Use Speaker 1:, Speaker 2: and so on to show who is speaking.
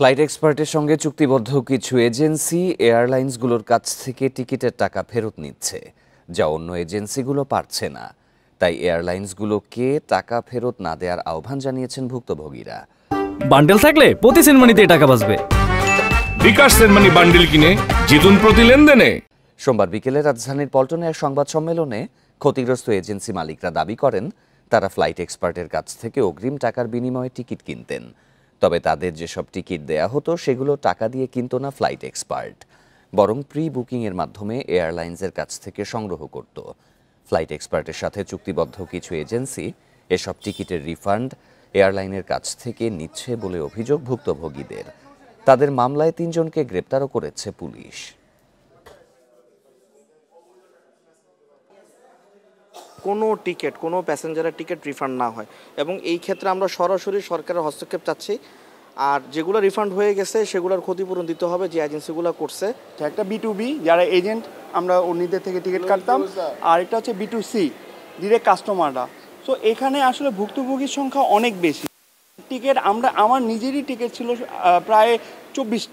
Speaker 1: Flight এক্সপার্টের সঙ্গে চুক্তিবদ্ধ কিছু এজেন্সি এয়ারলাইন্সগুলোর কাছ থেকে টিকিটের টাকা ফেরত নিচ্ছে, যা অন্য এজেন্সিগুলো পারছে না। তাই এয়ারলাইন্সগুলোকে টাকা ফেরত না দেওয়ার আহ্বান জানিয়েছেন ভুক্তভোগীরা।
Speaker 2: বান্ডেল থাকলে প্রতি সেনমানিতে টাকা বাঁচবে।
Speaker 3: বিকাশ সেনমানি বান্ডেল কিনে জিতুন প্রতি লেনদেনে।
Speaker 1: সোমবার বিকেলে রাজধানীর পল্টনে এক সংবাদ সম্মেলনে ক্ষতিগ্রস্ত এজেন্সি মালিকরা দাবি করেন তারা ফ্লাইট এক্সপার্টের কাছ থেকে অগ্রিম টাকার বিনিময়ে টিকিট কিনতেন। তবে তাদের যেসব টিকিট দেয়া হতো সেগুলো টাকা দিয়ে কিনত না ফ্লাইট এক্সপার্ট, বরং প্রি বুকিংয়ের মাধ্যমে এয়ারলাইন্সের কাছ থেকে সংগ্রহ করত। ফ্লাইট এক্সপার্টের সাথে চুক্তিবদ্ধ কিছু এজেন্সি এসব টিকিটের রিফান্ড এয়ারলাইনের কাছ থেকে নিচ্ছে বলে অভিযোগ ভুক্তভোগীদের। তাদের মামলায় ৩ জনকে গ্রেপ্তারও করেছে পুলিশ।
Speaker 4: কোনো টিকিট, কোনো প্যাসেঞ্জারের টিকিট রিফান্ড না হয়, এবং এই ক্ষেত্রে আমরা সরাসরি সরকারের হস্তক্ষেপ চাচ্ছি। আর যেগুলো রিফান্ড হয়ে গেছে সেগুলোর ক্ষতিপূরণ দিতে হবে যে এজেন্সিগুলো করছে।
Speaker 5: একটা B2B যারা এজেন্ট, আমরা অন্যদের থেকে টিকিট কাটতাম, আর এটা হচ্ছে B2C ডিরেক্ট কাস্টমাররা। সো এখানে আসলে ভুক্তভোগীর সংখ্যা অনেক বেশি। টিকিট আমার নিজেরই টিকিট ছিল প্রায় 24।